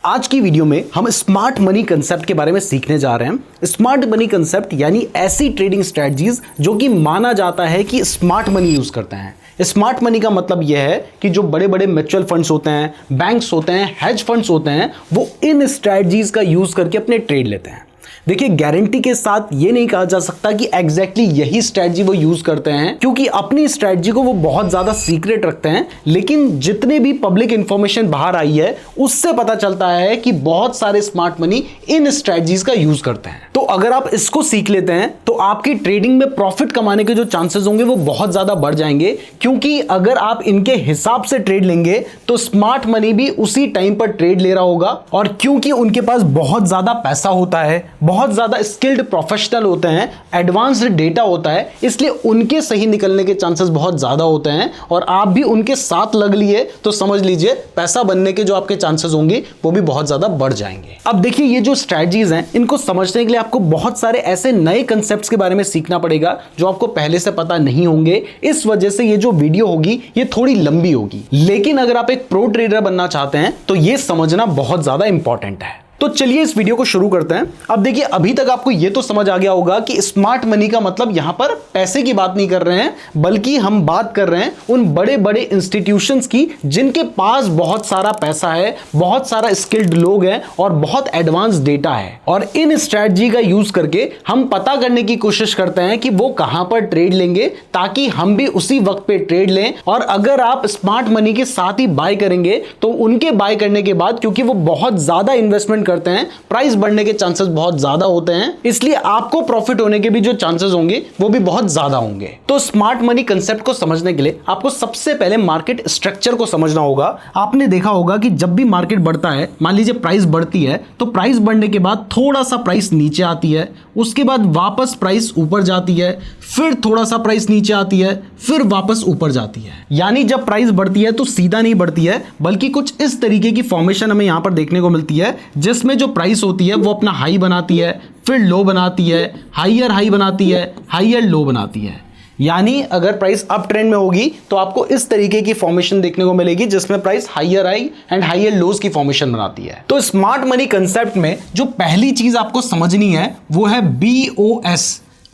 आज की वीडियो में हम स्मार्ट मनी कंसेप्ट के बारे में सीखने जा रहे हैं। स्मार्ट मनी कंसेप्ट यानी ऐसी ट्रेडिंग स्ट्रेटजीज जो कि माना जाता है कि स्मार्ट मनी यूज करते हैं। स्मार्ट मनी का मतलब यह है कि जो बड़े बड़े म्यूचुअल फंड्स होते हैं, बैंक्स होते हैं, हेज फंड्स होते हैं, वो इन स्ट्रेटजीज का यूज करके अपने ट्रेड लेते हैं। देखिए, गारंटी के साथ ये नहीं कहा जा सकता कि एग्जैक्टली यही स्ट्रेटजी वो यूज करते हैं, क्योंकि अपनी स्ट्रेटजी को वो बहुत ज्यादा सीक्रेट रखते हैं। लेकिन जितने भी पब्लिक इंफॉर्मेशन बाहर आई है उससे पता चलता है कि बहुत सारे स्मार्ट मनी इन स्ट्रेटजीज का यूज करते हैं। तो अगर आप इसको सीख लेते हैं तो आपकी ट्रेडिंग में प्रॉफिट कमाने के जो चांसेस होंगे वो बहुत ज्यादा बढ़ जाएंगे, क्योंकि अगर आप इनके हिसाब से ट्रेड लेंगे तो स्मार्ट मनी भी उसी टाइम पर ट्रेड ले रहा होगा। और क्योंकि उनके पास बहुत ज्यादा पैसा होता है, बहुत ज्यादा स्किल्ड प्रोफेशनल होते हैं, एडवांस्ड डेटा होता है, इसलिए उनके सही निकलने के चांसेस बहुत ज्यादा होते हैं। और आप भी उनके साथ लग लिए तो समझ लीजिए पैसा बनने के जो आपके चांसेस होंगे वो भी बहुत ज्यादा बढ़ जाएंगे। अब देखिए, ये जो स्ट्रेटजीज हैं इनको समझने के लिए आपको बहुत सारे ऐसे नए कंसेप्ट्स के बारे में सीखना पड़ेगा जो आपको पहले से पता नहीं होंगे। इस वजह से ये जो वीडियो होगी ये थोड़ी लंबी होगी, लेकिन अगर आप एक प्रो ट्रेडर बनना चाहते हैं तो ये समझना बहुत ज्यादा इंपॉर्टेंट है। तो चलिए इस वीडियो को शुरू करते हैं। अब देखिए, अभी तक आपको यह तो समझ आ गया होगा कि स्मार्ट मनी का मतलब यहां पर पैसे की बात नहीं कर रहे हैं, बल्कि हम बात कर रहे हैं उन बड़े बड़े इंस्टीट्यूशंस की जिनके पास बहुत सारा पैसा है, बहुत सारा स्किल्ड लोग हैं और बहुत एडवांस डेटा है। और इन स्ट्रैटेजी का यूज करके हम पता करने की कोशिश करते हैं कि वो कहां पर ट्रेड लेंगे, ताकि हम भी उसी वक्त पे ट्रेड लें। और अगर आप स्मार्ट मनी के साथ ही बाय करेंगे तो उनके बाय करने के बाद, क्योंकि वो बहुत ज्यादा इन्वेस्टमेंट करते हैं, प्राइस बढ़ने के चांसेस बहुत ज्यादा होते हैं, इसलिए आपको प्रॉफिट होने के भी जो चांसेस होंगे वो भी बहुत ज्यादा होंगे। तो स्मार्ट मनी कंसेप्ट को समझने के लिए आपको सबसे पहले मार्केट स्ट्रक्चर को समझना होगा। आपने देखा होगा कि जब भी मार्केट बढ़ता है, मान लीजिए प्राइस बढ़ती है, तो प्राइस बढ़ने के बाद थोड़ा सा प्राइस नीचे आती है, उसके बाद वापस प्राइस ऊपर जाती है, फिर थोड़ा सा प्राइस नीचे आती है, फिर वापस ऊपर जाती है। यानी जब प्राइस बढ़ती है तो सीधा नहीं बढ़ती है, बल्कि कुछ इस तरीके की फॉर्मेशन हमें यहां पर देखने को मिलती है, जिसमें जो प्राइस होती है वो अपना हाई बनाती है, फिर लो बनाती है, हाइयर हाई बनाती है, हाइयर लो बनाती है। यानी अगर प्राइस अप ट्रेंड में होगी तो आपको इस तरीके की फॉर्मेशन देखने को मिलेगी, जिसमें price higher high and higher lows की फॉर्मेशन बनाती है। तो स्मार्ट मनी कंसेप्ट में जो पहली चीज आपको समझनी है वो है BOS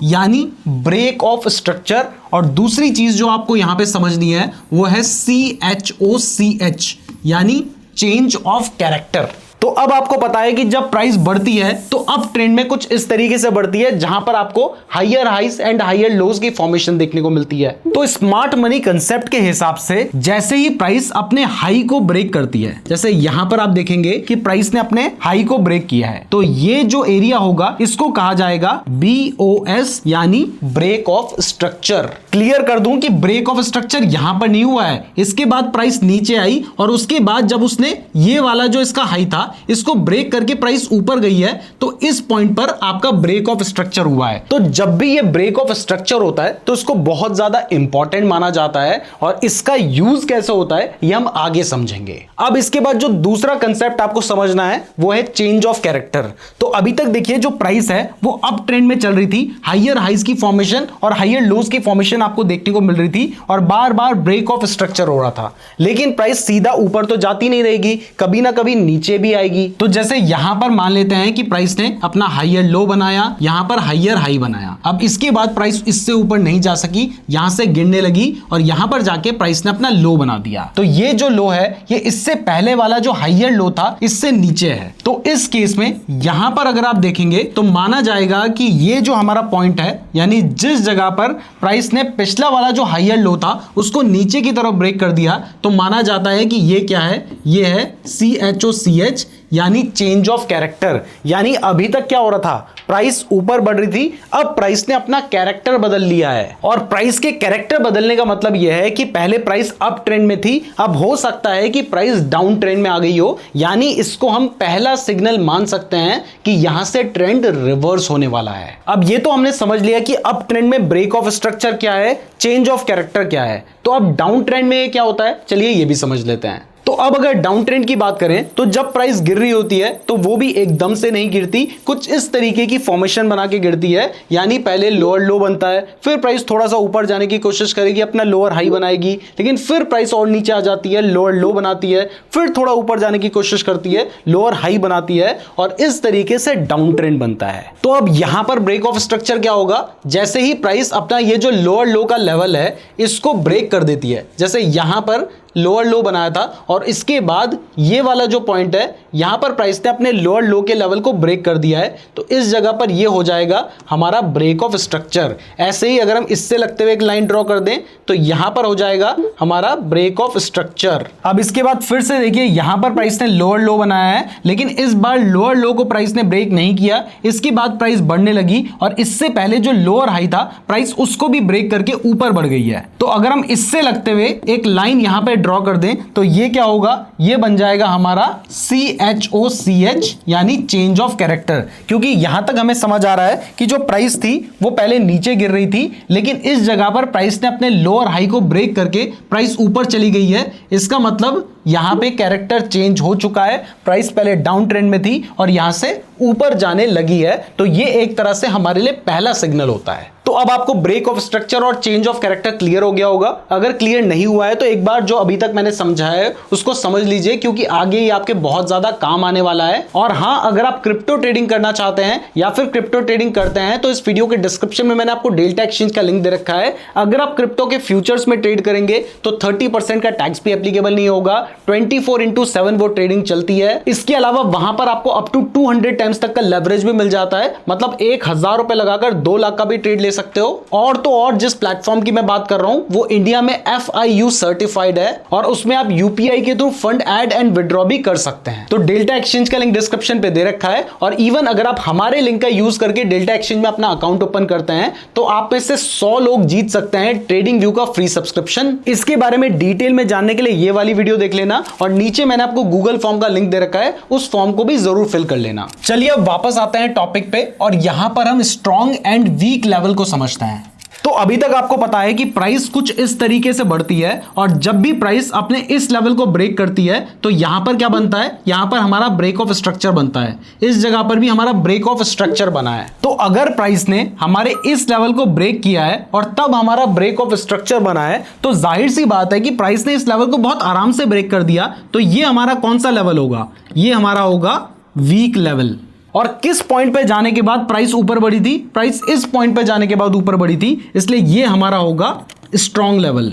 यानी ब्रेक ऑफ स्ट्रक्चर, और दूसरी चीज जो आपको यहां पे समझनी है वो है CHOCH यानी चेंज ऑफ कैरेक्टर। तो अब आपको पता है कि जब प्राइस बढ़ती है तो अप ट्रेंड में कुछ इस तरीके से बढ़ती है, जहां पर आपको हाइयर हाइस एंड हाइयर लोज की फॉर्मेशन देखने को मिलती है। तो स्मार्ट मनी कंसेप्ट के हिसाब से जैसे ही प्राइस अपने हाई को ब्रेक करती है, जैसे यहां पर आप देखेंगे कि प्राइस ने अपने हाई को ब्रेक किया है, तो ये जो एरिया होगा इसको कहा जाएगा BOS यानी ब्रेक ऑफ स्ट्रक्चर। क्लियर कर दूं कि ब्रेक ऑफ स्ट्रक्चर यहां पर नहीं हुआ है, इसके बाद प्राइस नीचे आई और उसके बाद जब उसने ये वाला जो इसका हाई था इसको ब्रेक करके प्राइस ऊपर गई है, तो इस पॉइंट पर आपका ब्रेक ऑफ स्ट्रक्चर हुआ है। तो जब भी ये ब्रेक ऑफ स्ट्रक्चर होता है तो इसको बहुत ज्यादा इंपॉर्टेंट माना जाता है, और इसका यूज कैसे होता है ये हम आगे समझेंगे। अब इसके बाद जो दूसरा कंसेप्ट आपको समझना है वो है चेंज ऑफ कैरेक्टर। तो अभी तक देखिए, जो प्राइस है वो अप ट्रेंड में चल रही थी, हाइयर हाइज की फॉर्मेशन और हाइयर लोज की फॉर्मेशन आपको देखने को मिल रही थी, और बार बार ब्रेक ऑफ स्ट्रक्चर हो रहा था। लेकिन प्राइस सीधा ऊपर तो जाती नहीं रहेगी, कभी ना कभी नीचे भी आएगी। तो जैसे यहां पर मान लेते हैं कि प्राइस ने अपना हाइयर लो बनाया, यहां पर हाइयर हाई बनाया, अब इसके बाद प्राइस इससे ऊपर नहीं जा सकी, यहां से गिरने लगी और यहां पर जाके प्राइस ने अपना लो बना दिया। तो ये जो लो है ये इससे पहले वाला जो हाइयर लो था इससे नीचे है। तो इस केस में यहां पर अगर आप देखेंगे तो माना जाएगा कि ये जो हमारा पॉइंट है, यानी जिस जगह पर प्राइस ने पिछला वाला जो हाइयर लो था उसको नीचे की तरफ ब्रेक कर दिया, तो माना जाता है कि ये क्या है, ये है CHOCH यानी चेंज ऑफ कैरेक्टर। यानी अभी तक क्या हो रहा था, प्राइस ऊपर बढ़ रही थी, अब प्राइस ने अपना कैरेक्टर बदल लिया है। और प्राइस के कैरेक्टर बदलने का मतलब यह है कि पहले प्राइस अप ट्रेंड में थी, अब हो सकता है कि प्राइस डाउन ट्रेंड में आ गई हो। यानी इसको हम पहला सिग्नल मान सकते हैं कि यहां से ट्रेंड रिवर्स होने वाला है। अब ये तो हमने समझ लिया कि अप ट्रेंड में ब्रेक ऑफ स्ट्रक्चर क्या है, चेंज ऑफ कैरेक्टर क्या है। तो अब डाउन ट्रेंड में क्या होता है, चलिए ये भी समझ लेते हैं। तो अब अगर डाउन ट्रेंड की बात करें तो जब प्राइस गिर रही होती है तो वो भी एकदम से नहीं गिरती, कुछ इस तरीके की फॉर्मेशन बना के गिरती है। यानी पहले लोअर लो बनता है, फिर प्राइस थोड़ा सा ऊपर जाने की कोशिश करेगी, अपना लोअर हाई बनाएगी, लेकिन फिर प्राइस और नीचे आ जाती है, लोअर लो बनाती है, फिर थोड़ा ऊपर जाने की कोशिश करती है, लोअर हाई बनाती है, और इस तरीके से डाउन ट्रेंड बनता है। तो अब यहां पर ब्रेक ऑफ स्ट्रक्चर क्या होगा, जैसे ही प्राइस अपना ये जो लोअर लो का लेवल है इसको ब्रेक कर देती है, जैसे यहां पर लोअर लो बनाया था और इसके बाद ये वाला जो पॉइंट है यहां पर प्राइस ने अपने लोअर लो के लेवल को ब्रेक कर दिया है, तो इस जगह पर ये हो जाएगा हमारा ब्रेक ऑफ स्ट्रक्चर। ऐसे ही अगर हम इससे लगते हुए एक लाइन ड्रॉ कर दें तो यहां पर हो जाएगा हमारा ब्रेक ऑफ स्ट्रक्चर। अब इसके बाद फिर से देखिए यहां पर प्राइस ने लोअर लो बनाया है, लेकिन इस बार लोअर लो को प्राइस ने ब्रेक नहीं किया, इसके बाद प्राइस बढ़ने लगी और इससे पहले जो लोअर हाई था प्राइस उसको भी ब्रेक करके ऊपर बढ़ गई है। तो अगर हम इससे लगते हुए एक लाइन यहां पे ड्रॉ कर दें तो ये क्या होगा, ये बन जाएगा हमारा CHOCH यानी चेंज ऑफ कैरेक्टर। क्योंकि यहां तक हमें समझ आ रहा है कि जो प्राइस थी वो पहले नीचे गिर रही थी, लेकिन इस जगह पर प्राइस ने अपने लोअर हाई को ब्रेक करके प्राइस ऊपर चली गई है। इसका मतलब यहां पे कैरेक्टर चेंज हो चुका है, प्राइस पहले डाउन ट्रेंड में थी और यहां से ऊपर जाने लगी है। तो ये एक तरह से हमारे लिए पहला सिग्नल होता है। तो अब आपको ब्रेक ऑफ स्ट्रक्चर और चेंज ऑफ कैरेक्टर क्लियर हो गया होगा। अगर क्लियर नहीं हुआ है तो एक बार जो अभी तक मैंने समझाया है उसको समझ लीजिए, क्योंकि आगे ये आपके बहुत ज्यादा काम आने वाला है। और हां, अगर आप क्रिप्टो ट्रेडिंग करना चाहते हैं या फिर क्रिप्टो ट्रेडिंग करते हैं तो इस वीडियो के डिस्क्रिप्शन में मैंने आपको डेल्टा एक्सचेंज का लिंक दे रखा है। अगर आप क्रिप्टो के फ्यूचर्स में ट्रेड करेंगे तो 30% का टैक्स भी एप्लीकेबल नहीं होगा, 24/7 वो ट्रेडिंग चलती है। इसके अलावा वहां पर आपको अप टू 200 टाइम्स तक का लेवरेज भी मिल जाता है, मतलब 1000 रुपए लगाकर 2 लाख का भी ट्रेड ले सकते हो। और तो और जिस प्लेटफॉर्म की मैं बात कर रहा हूं वो इंडिया में FIU सर्टिफाइड है और उसमें आप UPI के through fund add and withdraw भी कर सकते हैं। तो डेल्टा एक्सचेंज का लिंक डिस्क्रिप्शन पे दे रखा है, और इवन अगर आप हमारे लिंक का यूज करके डेल्टा एक्सचेंज में अपना अकाउंट ओपन करते हैं तो आप में से 100 लोग जीत सकते हैं ट्रेडिंग व्यू का फ्री सब्सक्रिप्शन। इसके बारे में डिटेल में जानने के लिए ये वाली वीडियो देख लेना, और नीचे मैंने आपको गूगल फॉर्म का लिंक दे रखा है, उस फॉर्म को भी जरूर फिल कर लेना। चलिए अब वापस आते हैं टॉपिक पे, और यहां पर हम स्ट्रॉन्ग एंड वीक लेवल को समझते हैं। तो अभी तक आपको पता है कि प्राइस कुछ इस तरीके से बढ़ती है, और जब भी प्राइस अपने इस लेवल को ब्रेक करती है तो यहां पर क्या बनता है, यहां पर हमारा ब्रेक ऑफ स्ट्रक्चर बनता है। इस जगह पर भी हमारा ब्रेक ऑफ स्ट्रक्चर बना है। तो अगर प्राइस ने हमारे इस लेवल को ब्रेक किया है और तब हमारा ब्रेक ऑफ स्ट्रक्चर बना है, तो जाहिर सी बात है कि प्राइस ने इस लेवल को बहुत आराम से ब्रेक कर दिया। तो ये हमारा कौन सा लेवल होगा, ये हमारा होगा वीक लेवल। और किस पॉइंट पे जाने के बाद प्राइस ऊपर बढ़ी थी, प्राइस इस पॉइंट पे जाने के बाद ऊपर बढ़ी थी, इसलिए ये हमारा होगा स्ट्रॉन्ग लेवल।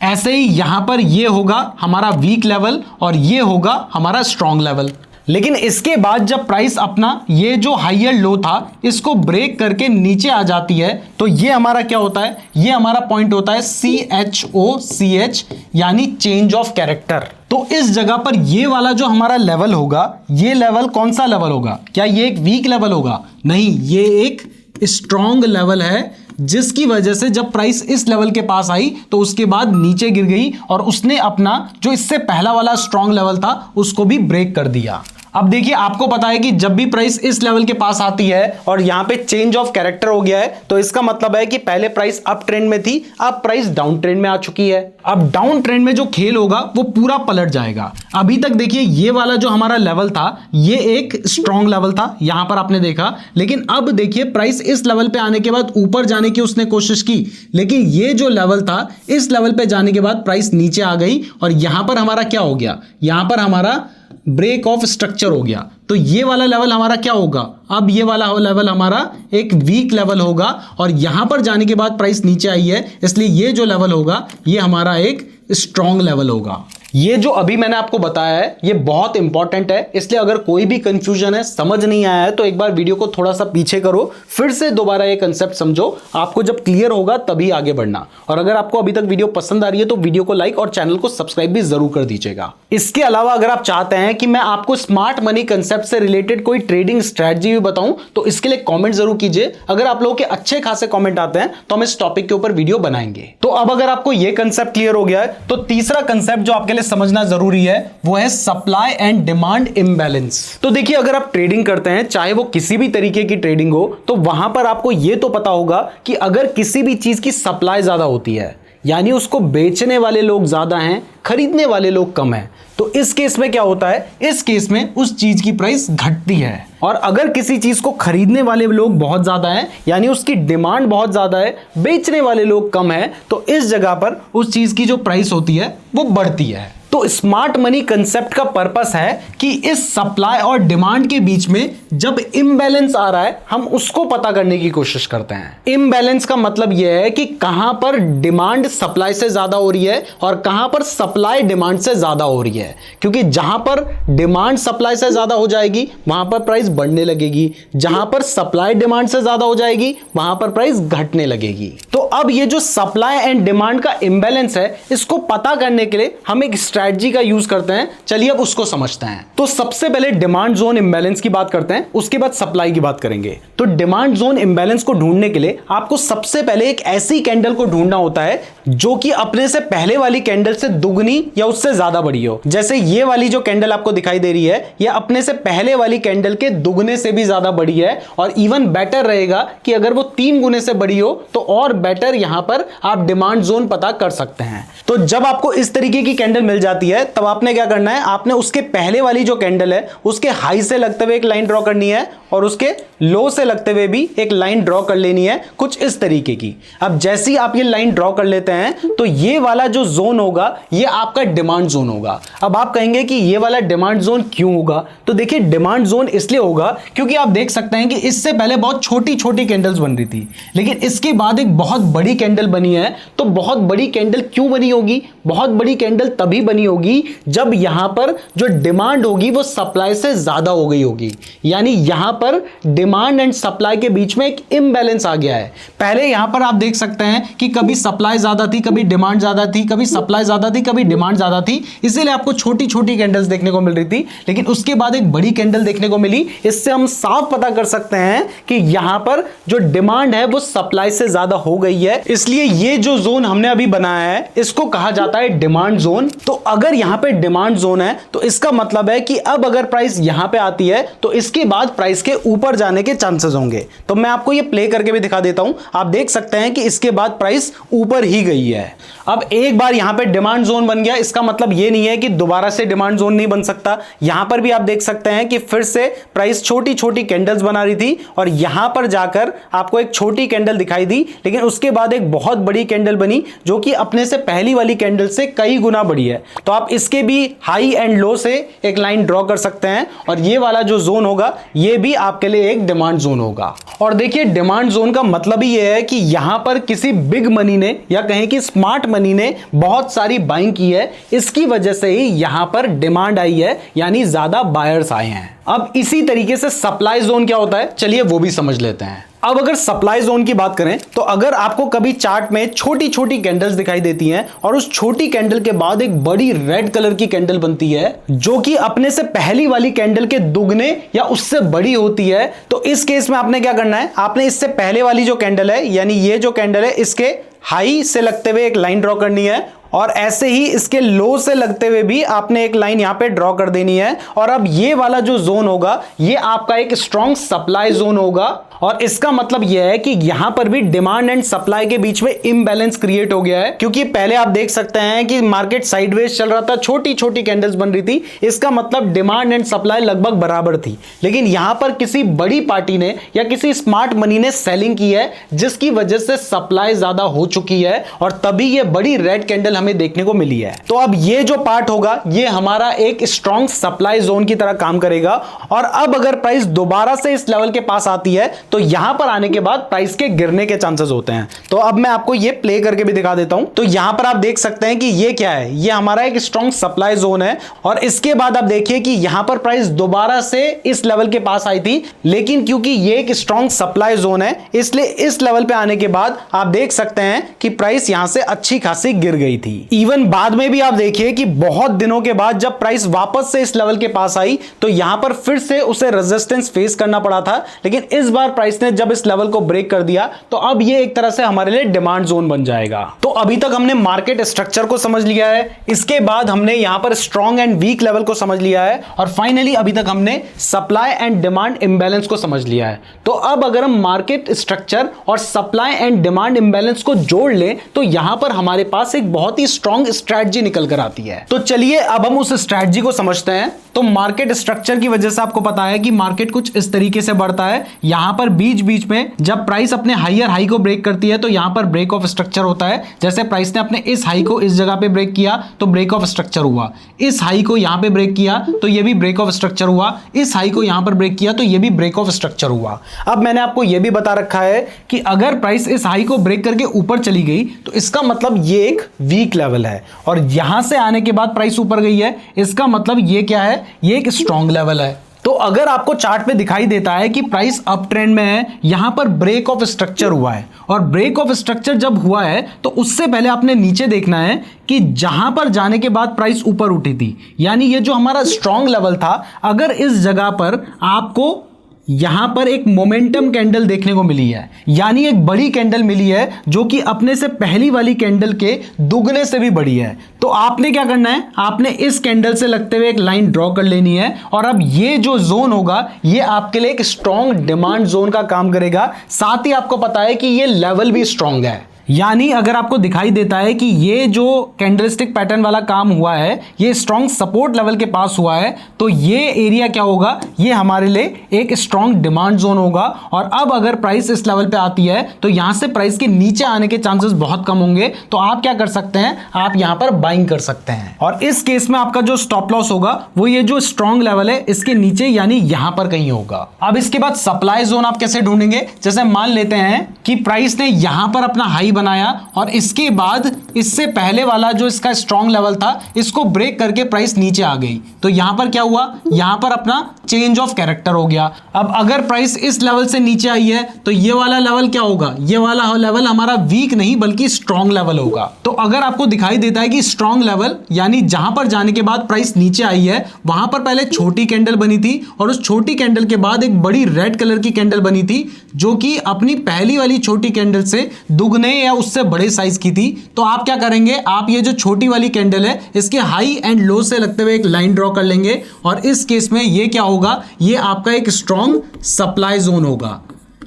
ऐसे ही यहां पर ये होगा हमारा वीक लेवल और ये होगा हमारा स्ट्रॉन्ग लेवल। लेकिन इसके बाद जब प्राइस अपना ये जो हायर लो था इसको ब्रेक करके नीचे आ जाती है तो ये हमारा क्या होता है, ये हमारा पॉइंट होता है CHOCH यानी चेंज ऑफ कैरेक्टर। तो इस जगह पर ये वाला जो हमारा लेवल होगा, ये लेवल कौन सा लेवल होगा, क्या ये एक वीक लेवल होगा, नहीं, ये एक स्ट्रॉन्ग लेवल है, जिसकी वजह से जब प्राइस इस लेवल के पास आई तो उसके बाद नीचे गिर गई और उसने अपना जो इससे पहला वाला स्ट्रॉन्ग लेवल था उसको भी ब्रेक कर दिया। अब देखिए आपको पता है कि जब भी प्राइस इस लेवल के पास आती है और यहां पे चेंज ऑफ कैरेक्टर हो गया है तो इसका मतलब है कि पहले प्राइस अप ट्रेंड में थी, अब प्राइस डाउन ट्रेंड में आ चुकी है। अब डाउन ट्रेंड में जो खेल होगा वो पूरा पलट जाएगा। अभी तक देखिए ये वाला जो हमारा लेवल था ये एक स्ट्रॉन्ग लेवल था, यहां पर आपने देखा, लेकिन अब देखिए प्राइस इस लेवल पे आने के बाद ऊपर जाने की उसने कोशिश की, लेकिन ये जो लेवल था इस लेवल पे जाने के बाद प्राइस नीचे आ गई और यहां पर हमारा क्या हो गया, यहां पर हमारा ब्रेक ऑफ स्ट्रक्चर हो गया। तो ये वाला लेवल हमारा क्या होगा, अब ये वाला लेवल हमारा एक वीक लेवल होगा और यहां पर जाने के बाद प्राइस नीचे आई है, इसलिए ये जो लेवल होगा ये हमारा एक स्ट्रॉन्ग लेवल होगा। ये जो अभी मैंने आपको बताया है ये बहुत इंपॉर्टेंट है, इसलिए अगर कोई भी कंफ्यूजन है, समझ नहीं आया है तो एक बार वीडियो को थोड़ा सा पीछे करो, फिर से दोबारा ये कंसेप्ट समझो, आपको जब क्लियर होगा तभी आगे बढ़ना। और अगर आपको अभी तक वीडियो पसंद आ रही है तो वीडियो को लाइक और चैनल को सब्सक्राइब भी जरूर कर दीजिएगा। इसके अलावा अगर आप चाहते हैं कि मैं आपको स्मार्ट मनी कंसेप्ट से रिलेटेड कोई ट्रेडिंग स्ट्रेटजी भी बताऊं तो इसके लिए कॉमेंट जरूर कीजिए। अगर आप लोगों के अच्छे खासे कॉमेंट आते हैं तो हम इस टॉपिक के ऊपर वीडियो बनाएंगे। तो अब अगर आपको यह कंसेप्ट क्लियर हो गया है तो तीसरा कंसेप्ट जो आपके लिए समझना जरूरी है वो है सप्लाई एंड डिमांड इम्बैलेंस। तो देखिए अगर आप ट्रेडिंग करते हैं, चाहे वो किसी भी तरीके की ट्रेडिंग हो, तो वहां पर आपको यह तो पता होगा कि अगर किसी भी चीज की सप्लाई ज्यादा होती है यानी उसको बेचने वाले लोग ज्यादा हैं, खरीदने वाले लोग कम हैं। तो इस केस में क्या होता है, इस केस में उस चीज की प्राइस घटती है। और अगर किसी चीज को खरीदने वाले लोग बहुत ज्यादा हैं, यानी उसकी डिमांड बहुत ज्यादा है, बेचने वाले लोग कम हैं, तो इस जगह पर उस चीज की जो प्राइस होती है वो बढ़ती है। तो स्मार्ट मनी कंसेप्ट का पर्पस है कि इस सप्लाई और डिमांड के बीच में जब इम्बैलेंस आ रहा है, हम उसको पता करने की कोशिश करते हैं। इम्बैलेंस का मतलब यह है कि कहां पर डिमांड सप्लाई से ज्यादा हो रही है और कहां पर सप्लाई डिमांड से ज्यादा हो रही है। क्योंकि जहां पर डिमांड सप्लाई से ज्यादा हो जाएगी वहां पर प्राइस बढ़ने लगेगी, जहां पर सप्लाई डिमांड से ज्यादा हो जाएगी वहां पर प्राइस घटने लगेगी। तो अब ये जो सप्लाई एंड डिमांड का इम्बैलेंस है, इसको पता करने के लिए हम एक स्ट्रैटेजी का यूज करते हैं। चलिए अब उसको समझते हैं। तो सबसे पहले डिमांड जोन इंबैलेंस की बात करते हैं, उसके बाद सप्लाई की बात करेंगे। तो डिमांड जोन इंबैलेंस को ढूंढने के लिए आपको सबसे पहले एक ऐसी कैंडल को ढूंढना होता है जो कि अपने से पहले वाली कैंडल से दुगनी या उससे ज्यादा बड़ी हो। जैसे ये वाली जो कैंडल आपको दिखाई दे रही है, ये अपने से पहले वाली कैंडल के दुगने से भी ज्यादा बड़ी है। और इवन बेटर रहेगा कि अगर वो 3 गुने से बड़ी हो तो और बेटर यहां पर आप डिमांड जोन पता कर सकते हैं। तो जब आपको इस तरीके की कैंडल मिल जाती है, तब आपने क्या करना है, आपने उसके पहले वाली जो कैंडल है उसके हाई से लगते हुए एक लाइन ड्रॉ करनी है और उसके लो से लगते हुए भी एक लाइन ड्रॉ कर लेनी है, कुछ इस तरीके की। अब जैसे ही आप ये लाइन ड्रॉ कर लेते हैं तो ये वाला जो जोन होगा ये आपका डिमांड जोन होगा। अब आप कहेंगे कि ये वाला डिमांड जोन क्यों होगा? तो देखिए, डिमांड जोन इसलिए होगा क्योंकि आप देख सकते हैं कि इससे पहले बहुत छोटी छोटी कैंडल्स बन रही थी, लेकिन इसके बाद एक बहुत बड़ी कैंडल बनी है। तो बहुत बड़ी कैंडल क्यों बनी होगी? बहुत बड़ी कैंडल तभी बनी होगी जब यहां पर जो डिमांड होगी वो सप्लाई से ज्यादा हो गई होगी। यानी यहां पर डिमांड एंड सप्लाई के बीच में एक इम्बैलेंस आ गया है। पहले यहां पर आप देख सकते हैं कि कभी सप्लाई ज्यादा थी, कभी डिमांड ज्यादा थी, कभी सप्लाई ज्यादा थी, कभी डिमांड ज्यादा थी, इसीलिए आपको छोटी छोटी कैंडल्स देखने को मिल रही थी। लेकिन उसके बाद एक बड़ी कैंडल देखने को मिली। इससे हम साफ पता कर सकते हैं कि यहां पर जो डिमांड है वो सप्लाई से ज्यादा हो गई है। इसलिए ये जो जोन हमने अभी बनाया है इसको कहा जाता है डिमांड जोन। तो अगर यहां पे डिमांड जोन है तो इसका मतलब है कि अब अगर प्राइस यहां पे आती है तो इसके बाद प्राइस के ऊपर जाने के चांसेस होंगे। तो मैं आपको ये प्ले करके भी दिखा देता हूं। आप देख सकते हैं कि इसके बाद प्राइस ऊपर ही गई है। अब एक बार यहां पे डिमांड जोन बन गया, इसका मतलब ये नहीं है कि दोबारा से डिमांड जोन नहीं बन सकता। यहां पर भी आप देख सकते हैं कि फिर से प्राइस छोटी छोटी कैंडल्स बना रही थी और यहां पर जाकर आपको एक छोटी कैंडल दिखाई दी, लेकिन उसके बाद एक बहुत बड़ी कैंडल बनी जो कि अपने से पहली वाली कैंडल से कई गुना बड़ी है। तो आप इसके भी हाई एंड लो से एक लाइन ड्रॉ कर सकते हैं और ये वाला जो जोन होगा ये भी आपके लिए एक डिमांड जोन होगा। और देखिए, डिमांड जोन का मतलब ही ये है कि यहां पर किसी बिग मनी ने या कहें कि स्मार्ट मनी ने बहुत सारी बाइंग की है, इसकी वजह से ही यहां पर डिमांड आई है, यानी ज्यादा बायर्स आए हैं। अब इसी तरीके से सप्लाई जोन क्या होता है, चलिए वो भी समझ लेते हैं। अब अगर सप्लाई जोन की बात करें तो अगर आपको कभी चार्ट में छोटी छोटी कैंडल्स दिखाई देती हैं और उस छोटी कैंडल के बाद एक बड़ी रेड कलर की कैंडल बनती है जो कि अपने से पहली वाली कैंडल के दुगने या उससे बड़ी होती है, तो इस केस में आपने क्या करना है, आपने इससे पहले वाली जो कैंडल है, यानी ये जो कैंडल है, इसके हाई से लगते हुए एक लाइन ड्रॉ करनी है और ऐसे ही इसके लो से लगते हुए भी आपने एक लाइन यहां पे ड्रॉ कर देनी है। और अब ये वाला जो जोन होगा ये आपका एक स्ट्रॉन्ग सप्लाई जोन होगा और इसका मतलब यह है कि यहां पर भी डिमांड एंड सप्लाई के बीच में इम्बैलेंस क्रिएट हो गया है। क्योंकि पहले आप देख सकते हैं कि मार्केट साइडवेज चल रहा था, छोटी छोटी कैंडल्स बन रही थी, इसका मतलब डिमांड एंड सप्लाई लगभग बराबर थी। लेकिन यहां पर किसी बड़ी पार्टी ने या किसी स्मार्ट मनी ने सेलिंग की है जिसकी वजह से सप्लाई ज्यादा हो चुकी है और तभी ये बड़ी रेड कैंडल हमें देखने को मिली है। तो अब ये जो पार्ट होगा ये हमारा एक स्ट्रॉन्ग सप्लाई जोन की तरह काम करेगा। और अब अगर प्राइस दोबारा से इस लेवल के पास आती है तो यहां पर आने के बाद प्राइस के गिरने के चांसेस होते हैं। तो अब मैं आपको ये प्ले करके भी दिखा देता हूं। तो यहां पर आप देख सकते हैं कि ये क्या है, ये हमारा एक स्ट्रॉन्ग सप्लाई जोन है और इसके बाद आप देखिए कि यहां पर प्राइस दोबारा से इस लेवल के पास आई थी, लेकिन क्योंकि ये एक स्ट्रॉन्ग सप्लाई जोन है इसलिए इस लेवल पे आने के बाद आप देख सकते हैं कि प्राइस यहां से अच्छी खासी गिर गई थी। थी। इवन बाद में भी आप देखिए कि बहुत दिनों के बाद जब प्राइस वापस से इस लेवल के पास आई तो यहां पर फिर से उसे रेजिस्टेंस फेस करना पड़ा था, लेकिन इस बार प्राइस ने जब इस लेवल को ब्रेक कर दिया तो अब ये एक तरह से हमारे लिए डिमांड जोन बन जाएगा। तो अभी तक हमने मार्केट स्ट्रक्चर को समझ लिया है, इसके बाद हमने यहां पर स्ट्रॉन्ग एंड वीक लेवल को समझ लिया है, और फाइनली अभी तक हमने सप्लाई एंड डिमांड इंबैलेंस को समझ लिया है। तो अब अगर हम मार्केट स्ट्रक्चर और सप्लाई एंड डिमांड इंबैलेंस को जोड़ लें तो यहां पर हमारे पास एक बहुत ही स्ट्रॉन्ग स्ट्रैटेजी निकल कर आती है। तो चलिए अब हम उस स्ट्रैटेजी को समझते हैं। तो मार्केट स्ट्रक्चर की वजह से आपको पता है कि मार्केट कुछ इस तरीके से बढ़ता है। यहां पर बीच बीच में जब प्राइस अपने हायर हाई को ब्रेक करती है तो यहां पर ब्रेक ऑफ स्ट्रक्चर होता है। जैसे प्राइस ने अपने इस हाई को इस जगह पे ब्रेक किया तो ब्रेक ऑफ स्ट्रक्चर हुआ, इस हाई को यहां पे ब्रेक किया तो ये भी ब्रेक ऑफ स्ट्रक्चर हुआ, इस हाई को यहां पर ब्रेक किया तो ये भी ब्रेक ऑफ स्ट्रक्चर हुआ। अब मैंने आपको यह भी बता रखा है कि अगर प्राइस इस हाई को ब्रेक करके ऊपर चली गई तो इसका मतलब ये एक वीक लेवल है, और यहां से आने के बाद प्राइस ऊपर गई है, इसका मतलब ये क्या है, ये एक स्ट्रॉन्ग लेवल है। तो अगर आपको चार्ट पे दिखाई देता है कि प्राइस अप ट्रेंड में है, यहां पर ब्रेक ऑफ स्ट्रक्चर हुआ है, और ब्रेक ऑफ स्ट्रक्चर जब हुआ है तो उससे पहले आपने नीचे देखना है कि जहां पर जाने के बाद प्राइस ऊपर उठी थी, यानी ये जो हमारा स्ट्रॉन्ग लेवल था, अगर इस जगह पर आपको यहां पर एक मोमेंटम कैंडल देखने को मिली है, यानी एक बड़ी कैंडल मिली है जो कि अपने से पहली वाली कैंडल के दुगने से भी बड़ी है, तो आपने क्या करना है, आपने इस कैंडल से लगते हुए एक लाइन ड्रॉ कर लेनी है, और अब ये जो जोन होगा ये आपके लिए एक स्ट्रॉन्ग डिमांड जोन का काम करेगा। साथ ही आपको पता है कि ये लेवल भी स्ट्रॉन्ग है, यानी अगर आपको दिखाई देता है कि ये जो कैंडलस्टिक पैटर्न वाला काम हुआ है ये स्ट्रॉन्ग सपोर्ट लेवल के पास हुआ है, तो ये एरिया क्या होगा, ये हमारे लिए एक स्ट्रॉन्ग डिमांड जोन होगा। और अब अगर प्राइस इस लेवल पे आती है तो यहां से प्राइस के नीचे आने के चांसेस बहुत कम होंगे, तो आप क्या कर सकते हैं, आप यहां पर बाइंग कर सकते हैं, और इस केस में आपका जो स्टॉप लॉस होगा वो ये जो स्ट्रॉन्ग लेवल है इसके नीचे, यानी यहां पर कहीं होगा। अब इसके बाद सप्लाई जोन आप कैसे ढूंढेंगे, जैसे मान लेते हैं कि प्राइस ने यहां पर अपना हाई बनाया और इसके बाद इससे पहले वाला जो इसका स्ट्रॉन्ग लेवल था इसको ब्रेक करके प्राइस नीचे आ गई, तो यहां पर क्या हुआ, यहां पर अपना चेंज ऑफ कैरेक्टर हो गया। अब अगर प्राइस इस लेवल से नीचे आई है तो ये वाला लेवल क्या होगा, ये वाला लेवल हमारा वीक नहीं बल्कि स्ट्रॉन्ग लेवल होगा। तो अगर आपको दिखाई देता है कि स्ट्रॉन्ग लेवल यानी जहां पर जाने के बाद प्राइस नीचे आई है वहां पर पहले छोटी कैंडल बनी थी और उस छोटी कैंडल के बाद एक बड़ी रेड कलर की कैंडल बनी थी जो कि अपनी पहली वाली छोटी कैंडल से दुगने या उससे बड़े साइज की थी, तो आप क्या करेंगे, आप ये जो छोटी वाली कैंडल है इसके हाई एंड लो से लगते हुए एक लाइन ड्रॉ कर लेंगे, और इस केस में ये क्या होगा, ये आपका एक स्ट्रॉन्ग सप्लाई जोन होगा।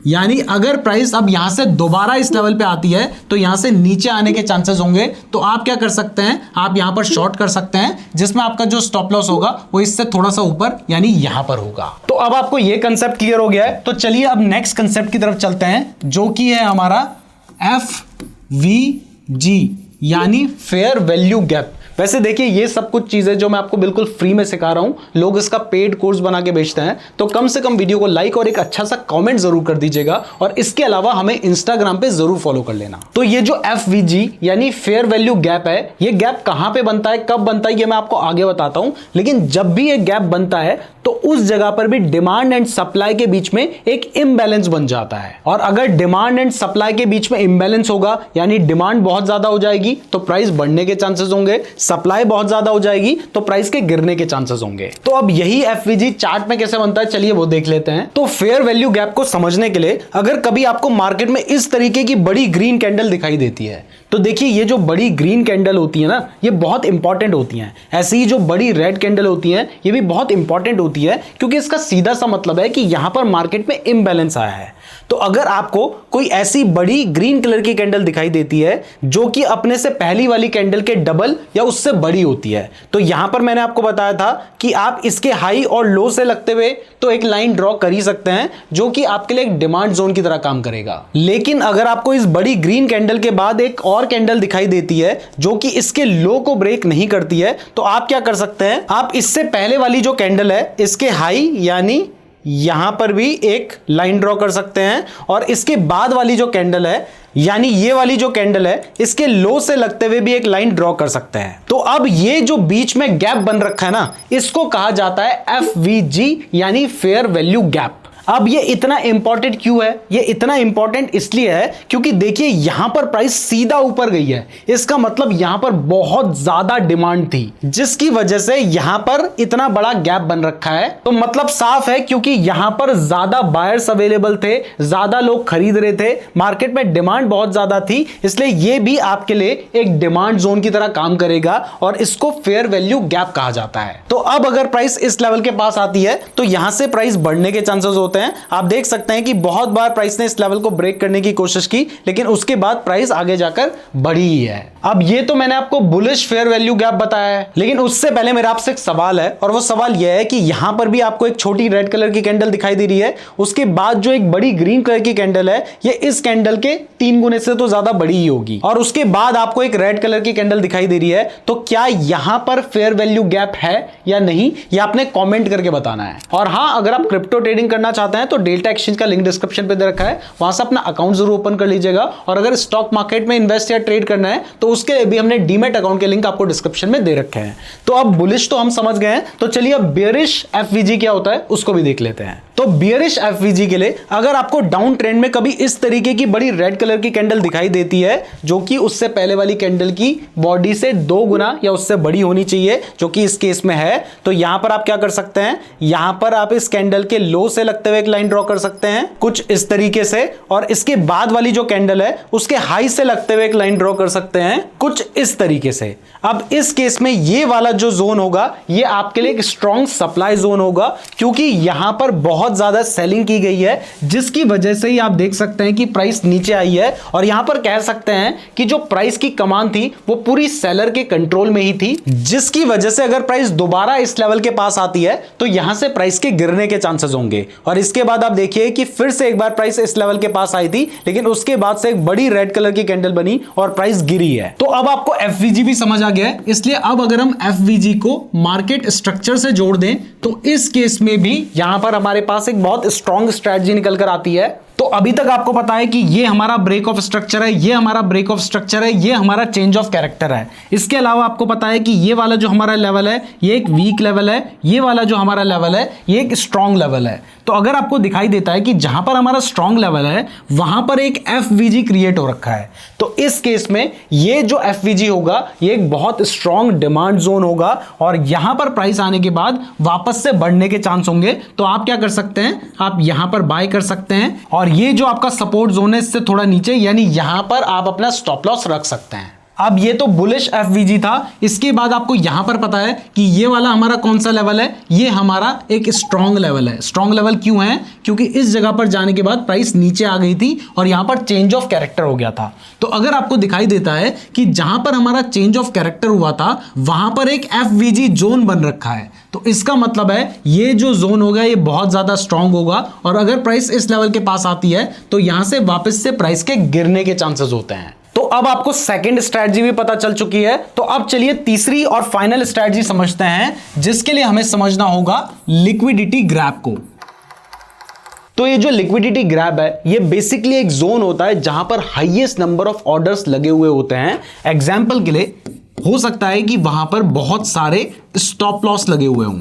यानी अगर प्राइस अब यहां से दोबारा इस लेवल पे आती है तो यहां से नीचे आने के चांसेस होंगे, तो आप क्या कर सकते हैं, आप यहां पर शॉर्ट कर सकते हैं जिसमें आपका जो स्टॉप लॉस होगा वो इससे थोड़ा सा ऊपर यानी यहां पर होगा। तो अब आपको ये कंसेप्ट क्लियर हो गया है, तो चलिए अब नेक्स्ट कंसेप्ट की तरफ चलते हैं जो कि है हमारा FVG यानी फेयर वैल्यू गैप। वैसे देखिए ये सब कुछ चीजें जो मैं आपको बिल्कुल फ्री में सिखा रहा हूं, लोग इसका पेड कोर्स बना के बेचते हैं, तो कम से कम वीडियो को लाइक और एक अच्छा सा कमेंट जरूर कर दीजिएगा, और इसके अलावा हमें इंस्टाग्राम पे जरूर फॉलो कर लेना। तो ये जो FVG यानी फेयर वैल्यू गैप है, ये गैप कहां पे बनता है, कब बनता है, ये मैं आपको आगे बताता हूं, लेकिन जब भी ये गैप बनता है तो उस जगह पर भी डिमांड एंड सप्लाई के बीच में एक इम्बैलेंस बन जाता है, और अगर डिमांड एंड सप्लाई के बीच में इम्बैलेंस होगा यानी डिमांड बहुत ज्यादा हो जाएगी तो प्राइस बढ़ने के चांसेस होंगे, सप्लाई बहुत ज्यादा हो जाएगी तो प्राइस के गिरने के चांसेस होंगे। तो अब यही FVG चार्ट में कैसे बनता है, चलिए वो देख लेते हैं। तो फेयर वैल्यू गैप को समझने के लिए अगर कभी आपको मार्केट में इस तरीके की बड़ी ग्रीन कैंडल दिखाई देती है तो देखिए ये जो बड़ी ग्रीन कैंडल होती है ना ये बहुत इंपॉर्टेंट होती हैं। ऐसे ही जो बड़ी रेड कैंडल होती हैं ये भी बहुत इंपॉर्टेंट होती है, क्योंकि इसका सीधा सा मतलब है कि यहां पर मार्केट में इम्बैलेंस आया है। तो अगर आपको कोई ऐसी बड़ी ग्रीन कलर की कैंडल दिखाई देती है जो कि अपने से पहली वाली कैंडल के डबल या उससे बड़ी होती है, तो यहां पर मैंने आपको बताया था कि आप इसके हाई और लो से लगते हुए तो एक लाइन ड्रॉ कर ही सकते हैं जो कि आपके लिए एक डिमांड जोन की तरह काम करेगा। लेकिन अगर आपको इस बड़ी ग्रीन कैंडल के बाद एक और कैंडल दिखाई देती है जो कि इसके लो को ब्रेक नहीं करती है, तो आप क्या कर सकते हैं, आप इससे पहले वाली जो कैंडल है इसके हाई यानी यहां पर भी एक लाइन ड्रॉ कर सकते हैं, और इसके बाद वाली जो कैंडल है यानी ये वाली जो कैंडल है इसके लो से लगते हुए भी एक लाइन ड्रॉ कर सकते हैं। तो अब ये जो बीच में गैप बन रखा है ना इसको कहा जाता है FVG यानी फेयर वैल्यू गैप। अब ये इतना इंपॉर्टेंट क्यों है? ये इतना इंपॉर्टेंट इसलिए है क्योंकि देखिए यहां पर प्राइस सीधा ऊपर गई है, इसका मतलब यहां पर बहुत ज्यादा डिमांड थी, जिसकी वजह से यहां पर इतना बड़ा गैप बन रखा है। तो मतलब साफ है क्योंकि यहां पर ज्यादा बायर्स अवेलेबल थे, ज्यादा लोग खरीद रहे थे, मार्केट में डिमांड बहुत ज्यादा थी, इसलिए ये भी आपके लिए एक डिमांड जोन की तरह काम करेगा और इसको फेयर वैल्यू गैप कहा जाता है। तो अब अगर प्राइस इस लेवल के पास आती है तो यहां से प्राइस बढ़ने के चांसेस होते हैं। आप देख सकते हैं कि बहुत बार प्राइस ने इस लेवल को ब्रेक करने की कोशिश की, लेकिन उसके बाद प्राइस आगे जाकर बढ़ी ही है। अब ये तो मैंने आपको बुलिश फेयर वैल्यू गैप बताया है, लेकिन उससे पहले मेरा आपसे एक सवाल है, और वो सवाल यह है कि यहां पर भी आपको एक छोटी रेड कलर की कैंडल दिखाई दे रही है, उसके बाद जो एक बड़ी ग्रीन कलर की कैंडल है, ये इस कैंडल के 3 गुने से तो ज्यादा बड़ी ही होगी, और उसके बाद आपको एक रेड कलर की कैंडल दिखाई दे रही है। तो क्या यहां पर फेयर वैल्यू गैप है या नहीं, ये आपने कमेंट करके बताना है। और हां, अगर आप क्रिप्टो ट्रेडिंग करना चाहते हैं तो डेल्टा एक्सचेंज का लिंक डिस्क्रिप्शन पे दे रखा है, वहां से अपना अकाउंट जरूर ओपन कर लीजिएगा। और अगर स्टॉक मार्केट में इन्वेस्ट या ट्रेड करना है तो उसके लिए भी हमने डीमैट अकाउंट के लिंक आपको डिस्क्रिप्शन में दे रखे हैं। तो अब बुलिश तो हम समझ गए हैं, तो चलिए अब बेयरिश एफवीजी क्या होता है उसको भी देख लेते हैं। तो बियरिश एफवीजी के लिए अगर आपको डाउन ट्रेंड में कभी इस तरीके की बड़ी रेड कलर की कैंडल दिखाई देती है, जो कि उससे पहले वाली कैंडल की बॉडी से 2 गुना या उससे बड़ी होनी चाहिए, जो कि इस केस में है, तो यहां पर आप क्या कर सकते हैं, यहां पर आप इस कैंडल के लो से लगते हुए एक लाइन ड्रॉ कर सकते हैं कुछ इस तरीके से, और इसके बाद वाली जो कैंडल है उसके हाई से लगते हुए एक लाइन ड्रॉ कर सकते हैं कुछ इस तरीके से। अब इस केस में ये वाला जो जोन होगा ये आपके लिए एक स्ट्रॉन्ग सप्लाई जोन होगा, क्योंकि यहां पर बहुत ज्यादा सेलिंग की गई है, जिसकी वजह से ही आप देख सकते हैं कि प्राइस नीचे आई है। और यहां पर कह सकते हैं कि जो प्राइस की कमान थी वो पूरी सेलर के कंट्रोल में ही थी, जिसकी वजह से अगर प्राइस दोबारा इस लेवल के पास आती है तो यहां से प्राइस के गिरने के चांसेस होंगे। और इसके बाद आप देखिए कि फिर से एक बार प्राइस इस लेवल के पास आई थी, लेकिन उसके बाद से एक बड़ी रेड कलर की कैंडल बनी और प्राइस गिरी है। तो अब आपको एफवीजी भी समझ आ गया है, इसलिए अब अगर हम एफवीजी को मार्केट स्ट्रक्चर से जोड़ दें तो इस केस में भी यहां पर हमारे पास एक बहुत स्ट्रॉन्ग स्ट्रेटजी निकल कर आती है। तो अभी तक आपको पता है कि ये हमारा ब्रेक ऑफ स्ट्रक्चर है, ये हमारा ब्रेक ऑफ स्ट्रक्चर है, ये हमारा चेंज ऑफ कैरेक्टर है। इसके अलावा आपको पता है कि ये वाला जो हमारा लेवल है ये एक वीक लेवल है, ये वाला जो हमारा लेवल है ये एक स्ट्रॉन्ग लेवल है। तो अगर आपको दिखाई देता है कि जहां पर हमारा स्ट्रॉन्ग लेवल है वहां पर एक एफवीजी क्रिएट हो रखा है, तो इस केस में ये जो एफवीजी होगा ये एक बहुत स्ट्रॉन्ग डिमांड जोन होगा, और यहां पर प्राइस आने के बाद वापस से बढ़ने के चांस होंगे। तो आप क्या कर सकते हैं, आप यहां पर बाय कर सकते हैं, और ये जो आपका सपोर्ट जोन है इससे थोड़ा नीचे, यानी यहां पर आप अपना स्टॉप लॉस रख सकते हैं। अब ये तो बुलिश एफवीजी था। इसके बाद आपको यहां पर पता है कि ये वाला हमारा कौन सा लेवल है, ये हमारा एक स्ट्रॉन्ग लेवल है। स्ट्रॉन्ग लेवल क्यों है, क्योंकि इस जगह पर जाने के बाद प्राइस नीचे आ गई थी और यहां पर चेंज ऑफ कैरेक्टर हो गया था। तो अगर आपको दिखाई देता है कि जहां पर हमारा चेंज ऑफ कैरेक्टर हुआ था वहां पर एक एफवीजी जोन बन रखा है, तो इसका मतलब है ये जो जोन होगा ये बहुत ज्यादा स्ट्रॉन्ग होगा, और अगर प्राइस इस लेवल के पास आती है तो यहां से वापस से प्राइस के गिरने के चांसेस होते हैं। तो अब आपको सेकंड स्ट्रैटेजी भी पता चल चुकी है, तो अब चलिए तीसरी और फाइनल स्ट्रैटेजी समझते हैं, जिसके लिए हमें समझना होगा लिक्विडिटी ग्रैब को। तो ये जो लिक्विडिटी ग्रैब है ये बेसिकली एक जोन होता है जहां पर हाईएस्ट नंबर ऑफ ऑर्डर्स लगे हुए होते हैं। एग्जांपल के लिए हो सकता है कि वहां पर बहुत सारे स्टॉप लॉस लगे हुए हों।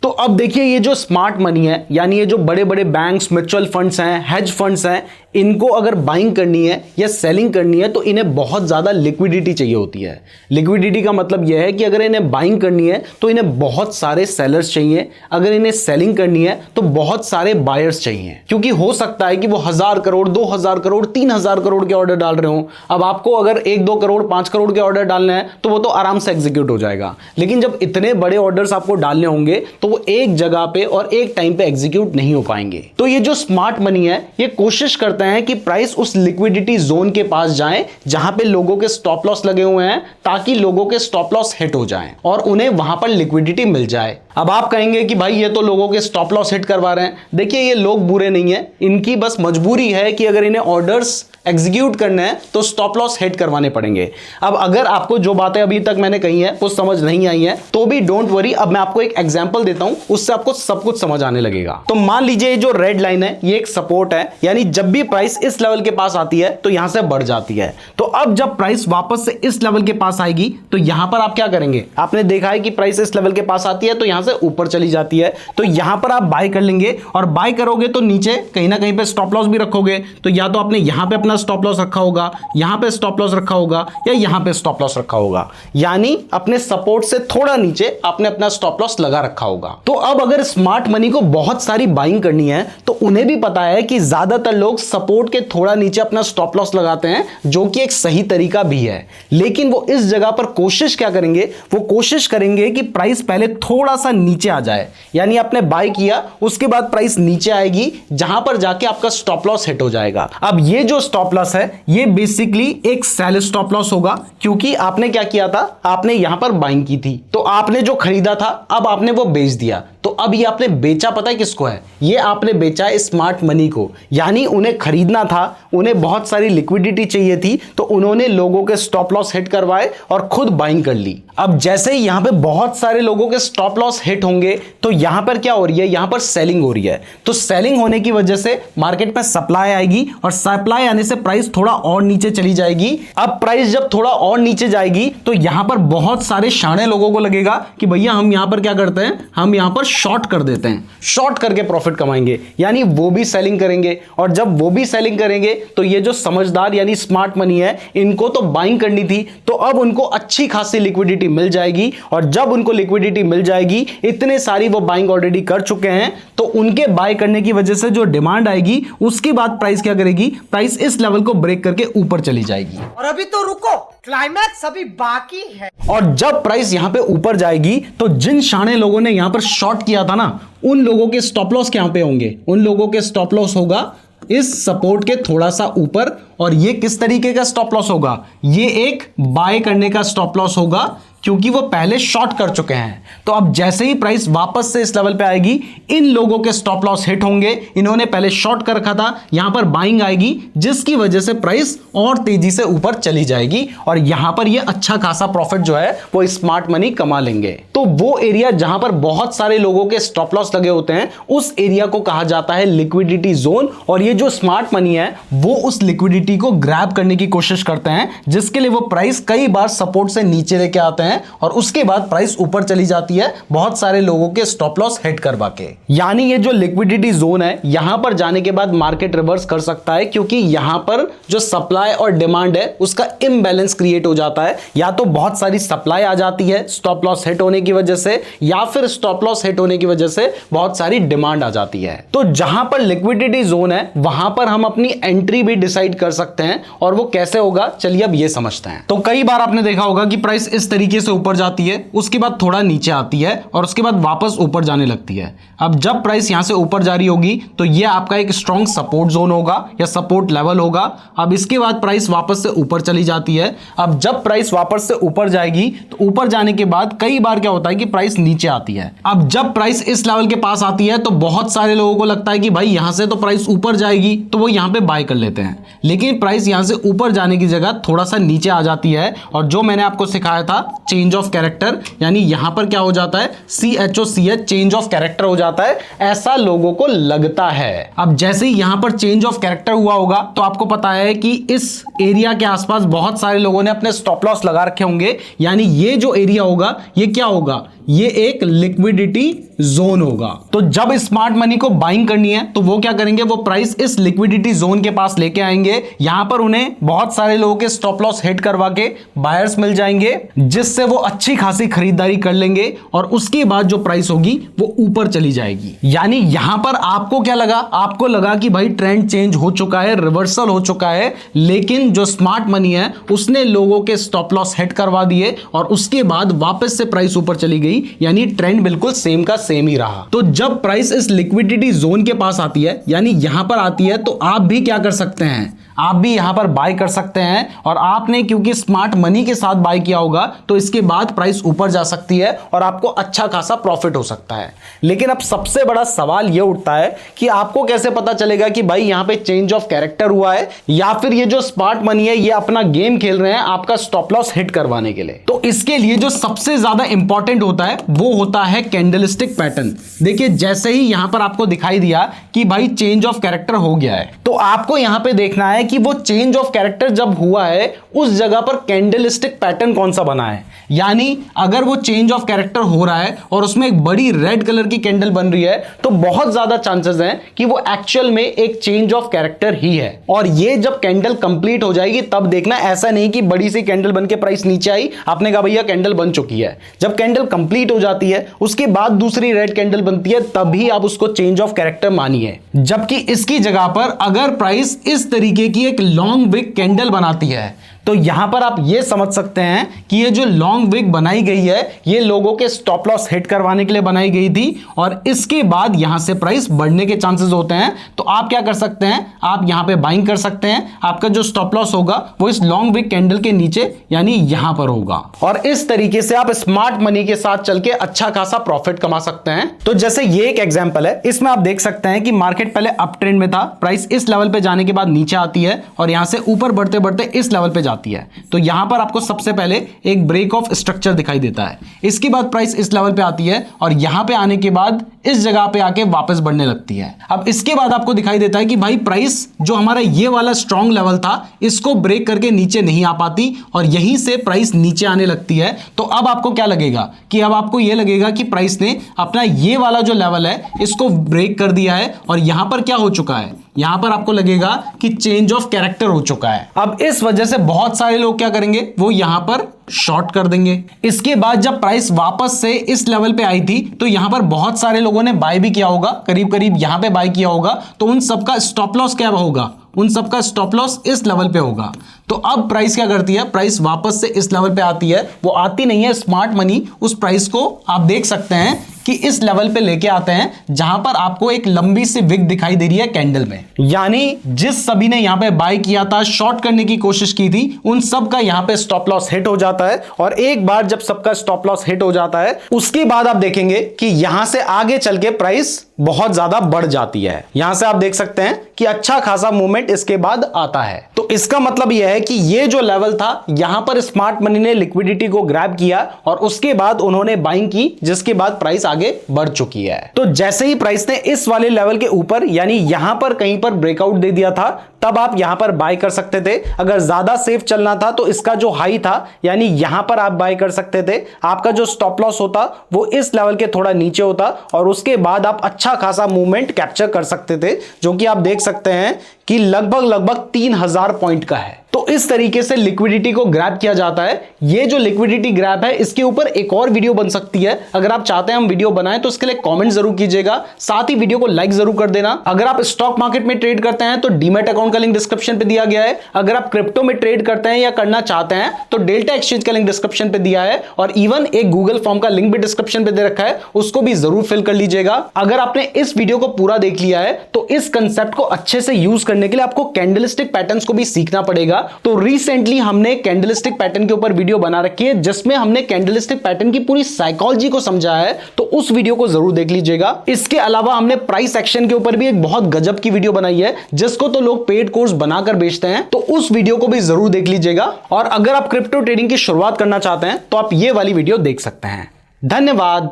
तो अब देखिए ये जो स्मार्ट मनी है, यानी ये जो बड़े बड़े बैंक्स, म्यूचुअल फंड्स हैं, हेज फंड्स हैं, इनको अगर बाइंग करनी है या सेलिंग करनी है तो इन्हें बहुत ज़्यादा लिक्विडिटी चाहिए होती है। लिक्विडिटी का मतलब यह है कि अगर इन्हें बाइंग करनी है तो इन्हें बहुत सारे सेलर्स चाहिए, अगर इन्हें सेलिंग करनी है तो बहुत सारे बायर्स चाहिए, क्योंकि हो सकता है कि वो 1000 करोड़, 2000 करोड़, 3000 करोड़ के ऑर्डर डाल रहे हो। अब आपको अगर 1-2 करोड़, 5 करोड़ के ऑर्डर डालने हैं तो वो तो आराम से एग्जीक्यूट हो जाएगा, लेकिन जब इतने बड़े ऑर्डर्स आपको डालने होंगे तो वो एक जगह पे और एक टाइम पे एग्जीक्यूट नहीं हो पाएंगे। तो ये जो स्मार्ट मनी है ये कोशिश करते हैं कि प्राइस उस लिक्विडिटी जोन के पास जाए जहां पे लोगों के स्टॉप लॉस लगे हुए हैं, ताकि लोगों के स्टॉप लॉस हिट हो जाएं और उन्हें वहां पर लिक्विडिटी मिल जाए। अब आप कहेंगे कि भाई ये तो लोगों के स्टॉप लॉस हिट करवा रहे हैं। देखिए ये लोग बुरे नहीं है, इनकी बस मजबूरी है कि अगर इन्हें ऑर्डर्स एग्जीक्यूट करना है तो स्टॉप लॉस हिट करवाने पड़ेंगे। अब अगर आपको जो बातें अभी तक मैंने कही है वो समझ नहीं आई है तो भी डोंट वरी, अब मैं आपको एक एग्जांपल देता देता हूं, उससे आपको सब कुछ समझ आने लगेगा। तो मान लीजिए जो रेड लाइन है ये एक सपोर्ट है, यानी जब भी प्राइस इस लेवल के पास आती है तो यहां से बढ़ जाती है। तो अब जब प्राइस वापस से इस लेवल के पास आएगी तो यहां पर आप क्या करेंगे, आपने देखा है कि प्राइस इस लेवल के पास आती है तो यहां से ऊपर चली जाती है, तो यहां पर आप बाय कर लेंगे। और बाय करोगे तो नीचे कहीं ना कहीं पे स्टॉप लॉस भी रखोगे। तो या तो आपने यहां पे अपना स्टॉप लॉस रखा होगा, यहां पे स्टॉप लॉस रखा होगा, या यहां पे स्टॉप लॉस रखा होगा, यानी अपने सपोर्ट से थोड़ा नीचे आपने अपना स्टॉप लॉस लगा रखा होगा। तो अब अगर स्मार्ट मनी को बहुत सारी बाइंग करनी है तो उन्हें भी पता है कि ज्यादातर लोग सपोर्ट के थोड़ा नीचे अपना स्टॉप लॉस लगाते हैं, जो कि एक सही तरीका भी है। लेकिन वो इस जगह पर कोशिश क्या करेंगे, वो कोशिश करेंगे कि प्राइस पहले थोड़ा सा नीचे आ जाए, यानी आपने बाय किया उसके बाद प्राइस नीचे आएगी, जहां पर जाके आपका स्टॉप लॉस हिट हो जाएगा। अब ये जो स्टॉप लॉस है ये बेसिकली एक सेल स्टॉप लॉस होगा, क्योंकि आपने क्या किया था, आपने यहां पर बाइंग की थी, तो आपने जो खरीदा था अब आपने वो बेच दिया। तो अब ये आपने बेचा पता है किसको है, ये आपने बेचा है स्मार्ट मनी को। यानी उन्हें खरीदना था, उन्हें बहुत सारी लिक्विडिटी चाहिए थी, तो उन्होंने लोगों के स्टॉप लॉस हिट करवाए और खुद बाइंग कर ली। अब जैसे ही यहां पे बहुत सारे लोगों के स्टॉप लॉस हिट होंगे तो यहां पर क्या हो रही है, यहां पर सेलिंग हो रही है। तो सेलिंग होने की वजह से मार्केट में सप्लाई आएगी और सप्लाई आने से प्राइस थोड़ा और नीचे चली जाएगी। अब प्राइस जब थोड़ा और नीचे जाएगी तो यहां पर बहुत सारे शाणे लोगों को लगेगा कि भैया हम यहां पर क्या करते हैं, हम यहां पर शॉर्ट कर देते हैं, शॉर्ट करके प्रॉफिट कमाएंगे, यानी वो भी सेलिंग करेंगे। और जब वो भी सेलिंग करेंगे तो ये जो समझदार यानी स्मार्ट मनी है, इनको तो बाइंग करनी थी, तो अब उनको अच्छी खासी लिक्विडिटी मिल जाएगी। और जब उनको लिक्विडिटी मिल जाएगी, इतने सारी वो बाइंग ऑलरेडी कर चुके हैं, तो उनके बाय करने की वजह से जो डिमांड आएगी उसके बाद प्राइस क्या करेगी, प्राइस इस लेवल को ब्रेक करके ऊपर चली जाएगी। और अभी तो रुको, क्लाइमैक्स अभी बाकी है। और जब प्राइस यहां पे ऊपर जाएगी तो जिन शाणे लोगों ने यहां पर शॉर्ट किया था ना, उन लोगों के स्टॉप लॉस यहां पे होंगे, उन लोगों के स्टॉप लॉस होगा इस सपोर्ट के थोड़ा सा ऊपर। और ये किस तरीके का स्टॉप लॉस होगा, ये एक बाय करने का स्टॉप लॉस होगा, क्योंकि वो पहले शॉर्ट कर चुके हैं। तो अब जैसे ही प्राइस वापस से इस लेवल पे आएगी, इन लोगों के स्टॉप लॉस हिट होंगे, इन्होंने पहले शॉर्ट कर रखा था, यहां पर बाइंग आएगी, जिसकी वजह से प्राइस और तेजी से ऊपर चली जाएगी और यहां पर ये अच्छा खासा प्रॉफिट जो है वो स्मार्ट मनी कमा लेंगे। तो वो एरिया जहां पर बहुत सारे लोगों के स्टॉप लॉस लगे होते हैं, उस एरिया को कहा जाता है लिक्विडिटी जोन। और ये जो स्मार्ट मनी है वो उस लिक्विडिटी को ग्रैब करने की कोशिश करते हैं, जिसके लिए वो प्राइस कई बार सपोर्ट से नीचे लेके आते हैं और उसके बाद प्राइस ऊपर चली जाती है बहुत सारे लोगों के स्टॉप लॉस हिट करवा के। यानी ये जो लिक्विडिटी जोन है, यहां पर जाने के बाद मार्केट रिवर्स कर सकता है, क्योंकि यहां पर जो सप्लाई और डिमांड है उसका इम्बैलेंस क्रिएट हो जाता है। या तो बहुत सारी सप्लाई आ जाती है स्टॉप लॉस हिट होने की वजह से, या फिर स्टॉप लॉस हिट होने की वजह से बहुत सारी डिमांड आ जाती है। तो जहां पर लिक्विडिटी जोन है वहां पर हम अपनी एंट्री भी डिसाइड कर सकते हैं, और वो कैसे होगा चलिए अब ये समझते हैं। तो कई बार आपने देखा होगा कि प्राइस इस तरीके से ऊपर जाती है, उसके बाद थोड़ा नीचे आती है और उसके बाद वापस ऊपर जाने लगती है। अब जब प्राइस यहां से ऊपर जा रही होगी तो ये आपका एक स्ट्रॉन्ग सपोर्ट जोन होगा या सपोर्ट लेवल होगा। अब इसके बाद प्राइस वापस से ऊपर चली जाती है। अब जब प्राइस वापस से ऊपर जाएगी तो ऊपर जाने के बाद कई बार क्या होता है कि प्राइस नीचे आती है। अब जब प्राइस इस लेवल के पास आती है तो बहुत सारे लोगों को लगता है कि भाई यहां से तो प्राइस ऊपर जाएगी, तो वो यहां पे बाय कर लेते हैं। लेकिन प्राइस यहां से ऊपर जाने की जगह थोड़ा सा नीचे आ जाती है, और जो मैंने आपको सिखाया था चेंज ऑफ कैरेक्टर, यानी यहां पर क्या हो जाता है, CHOCH चेंज ऑफ कैरेक्टर हो जाता है, ऐसा लोगों को लगता है। अब जैसे ही यहां पर चेंज ऑफ कैरेक्टर हुआ होगा तो आपको पता है कि इस एरिया के आसपास बहुत सारे लोगों ने अपने स्टॉप लॉस लगा रखे होंगे, यानी ये जो एरिया होगा ये क्या होगा, ये एक लिक्विडिटी जोन होगा। तो जब स्मार्ट मनी को बाइंग करनी है तो वो क्या करेंगे, वो प्राइस इस लिक्विडिटी जोन के पास लेके आएंगे। यहां पर उन्हें बहुत सारे लोगों के स्टॉप लॉस हिट करवा के बायर्स मिल जाएंगे, जिससे वो अच्छी खासी खरीदारी कर लेंगे और उसके बाद जो प्राइस होगी वो ऊपर चली जाएगी। यानी यहां पर आपको क्या लगा, आपको लगा कि भाई ट्रेंड चेंज हो चुका है, रिवर्सल हो चुका है, लेकिन जो स्मार्ट मनी है उसने लोगों के स्टॉप लॉस हिट करवा दिए और उसके बाद वापस से प्राइस ऊपर चली गई, यानी ट्रेंड बिल्कुल सेम का सेम ही रहा। तो जब प्राइस इस लिक्विडिटी जोन के पास आती है, यानी यहां पर आती है, तो आप भी क्या कर सकते हैं, आप भी यहां पर बाय कर सकते हैं। और आपने क्योंकि स्मार्ट मनी के साथ बाय किया होगा तो इसके बाद प्राइस ऊपर जा सकती है और आपको अच्छा खासा प्रॉफिट हो सकता है। लेकिन अब सबसे बड़ा सवाल यह उठता है कि आपको कैसे पता चलेगा कि भाई यहां पे चेंज ऑफ कैरेक्टर हुआ है या फिर ये जो स्मार्ट मनी है ये अपना गेम खेल रहे हैं आपका स्टॉप लॉस हिट करवाने के लिए। तो इसके लिए जो सबसे ज्यादा इंपॉर्टेंट होता है वो होता है कैंडलस्टिक पैटर्न। देखिए जैसे ही यहां पर आपको दिखाई दिया कि भाई चेंज ऑफ कैरेक्टर हो गया है, तो आपको यहां पे देखना है कि वो चेंज ऑफ कैरेक्टर जब हुआ है उस जगह पर कैंडलस्टिक पैटर्न कौन सा बना है। यानी अगर वो चेंज ऑफ कैरेक्टर हो रहा है और उसमें एक बड़ी रेड कलर की कैंडल बन रही है तो बहुत ज्यादा चांसेस हैं कि वो एक्चुअल में एक चेंज ऑफ कैरेक्टर ही है। और ये जब कैंडल कंप्लीट हो जाएगी तब देखना, ऐसा नहीं कि बड़ी सी कैंडल बन के प्राइस नीचे आई, आपने कहा भैया कैंडल बन चुकी है। जब कैंडल कंप्लीट हो जाती है उसके बाद दूसरी रेड कैंडल बनती है तभी आप उसको चेंज ऑफ कैरेक्टर मानिए। जबकि इसकी जगह पर अगर प्राइस इस तरीके की एक लॉन्ग विक कैंडल बनाती है तो यहां पर आप यह समझ सकते हैं कि ये जो लॉन्ग विक बनाई गई है ये लोगों के स्टॉप लॉस हिट करवाने के लिए बनाई गई थी और इसके बाद यहां से प्राइस बढ़ने के चांसेस होते हैं। तो आप क्या कर सकते हैं, आप यहां पे बाइंग कर सकते हैं। आपका जो स्टॉप लॉस होगा वो इस लॉन्ग विक कैंडल के नीचे यानी यहां पर होगा और इस तरीके से आप स्मार्ट मनी के साथ चल के अच्छा खासा प्रॉफिट कमा सकते हैं। तो जैसे ये एक एग्जांपल है, इसमें आप देख सकते हैं कि मार्केट पहले अप ट्रेंड में था, प्राइस इस लेवल पे जाने के बाद नीचे आती है और यहां से ऊपर बढ़ते बढ़ते इस लेवल पे जाती है। तो यहां पर आपको सबसे पहले एक ब्रेक ऑफ स्ट्रक्चर दिखाई देता है, इसके बाद प्राइस इस लेवल पे आती है और यहां पे आने के बाद इस जगह पे आके वापस बढ़ने लगती है। अब इसके बाद आपको दिखाई देता है कि भाई प्राइस जो हमारा ये वाला स्ट्रॉन्ग लेवल था इसको ब्रेक करके नीचे नहीं आ पाती और यहीं से प्राइस नीचे आने लगती है। तो अब आपको क्या लगेगा कि अब आपको यह लगेगा कि प्राइस ने अपना ये वाला जो लेवल है इसको ब्रेक कर दिया है और यहां पर क्या हो चुका है, यहां पर आपको लगेगा कि चेंज ऑफ कैरेक्टर हो चुका है। अब इस वजह से बहुत सारे लोग क्या करेंगे, वो यहां पर शॉर्ट कर देंगे। इसके बाद जब प्राइस वापस से इस लेवल पे आई थी तो यहां पर बहुत सारे लोगों ने बाय भी किया होगा, करीब करीब यहां पे बाय किया होगा। तो उन सबका स्टॉप लॉस क्या होगा, उन सबका स्टॉप लॉस इस लेवल पे होगा। तो अब प्राइस क्या करती है, प्राइस वापस से इस लेवल पे आती है, वो आती नहीं है, स्मार्ट मनी उस प्राइस को आप देख सकते हैं कि इस लेवल पे लेके आते हैं जहां पर आपको एक लंबी सी विक दिखाई दे रही है कैंडल में। यानी जिस सभी ने यहां पे बाय किया था, शॉर्ट करने की कोशिश की थी, उन सब का यहां पे स्टॉप लॉस हिट हो जाता है। और एक बार जब सबका स्टॉप लॉस हिट हो जाता है उसके बाद आप देखेंगे कि यहां से आगे चल के प्राइस बहुत ज्यादा बढ़ जाती है। यहां से आप देख सकते हैं कि अच्छा खासा मूवमेंट इसके बाद आता है। तो इसका मतलब यह है कि ये जो लेवल था यहां पर स्मार्ट मनी ने लिक्विडिटी को ग्रैब किया और उसके बाद उन्होंने बाइंग की, जिसके बाद प्राइस आगे बढ़ चुकी है। तो जैसे ही प्राइस ने इस वाले लेवल के ऊपर यानी यहां पर कहीं पर ब्रेकआउट दे दिया था तब आप यहां पर बाय कर सकते थे। अगर ज्यादा सेफ चलना था तो इसका जो हाई था यानी यहां पर आप बाय कर सकते थे। आपका जो स्टॉप लॉस होता वो इस लेवल के थोड़ा नीचे होता और उसके बाद आप अच्छा खासा मूवमेंट कैप्चर कर सकते थे, जो कि आप देख सकते हैं कि लगभग 3000 पॉइंट का है। तो इस तरीके से लिक्विडिटी को ग्रैब किया जाता है। ये जो लिक्विडिटी ग्रैब है इसके ऊपर एक और वीडियो बन सकती है। अगर आप चाहते हैं हम वीडियो बनाएं तो इसके लिए कमेंट जरूर कीजिएगा, साथ ही वीडियो को लाइक जरूर कर देना। अगर आप स्टॉक मार्केट में ट्रेड करते हैं तो डीमैट अकाउंट का लिंक डिस्क्रिप्शन पे दिया गया है। अगर आप क्रिप्टो में ट्रेड करते हैं या करना चाहते हैं तो डेल्टा एक्सचेंज का लिंक डिस्क्रिप्शन पे दिया है और इवन एक गूगल फॉर्म का लिंक भी डिस्क्रिप्शन पे दे रखा है, उसको भी जरूर फिल कर लीजिएगा। अगर आपने इस वीडियो को पूरा देख लिया है तो इस कंसेप्ट को अच्छे से यूज करने के लिए आपको कैंडलस्टिक पैटर्न्स को भी सीखना पड़ेगा। तो रिसेंटली हमने कैंडलस्टिक पैटर्न के ऊपर वीडियो बना रखी है जिसमें हमने कैंडलस्टिक पैटर्न की पूरी साइकोलॉजी को समझा है, तो उस वीडियो को जरूर देख लीजिएगा। इसके अलावा हमने प्राइस एक्शन के ऊपर भी एक बहुत गजब की वीडियो बनाई है जिसको तो लोग पेड कोर्स बनाकर बेचते हैं, तो उस वीडियो को भी जरूर देख लीजिएगा। और अगर आप क्रिप्टो ट्रेडिंग की शुरुआत करना चाहते हैं तो आप ये वाली वीडियो देख सकते हैं। धन्यवाद।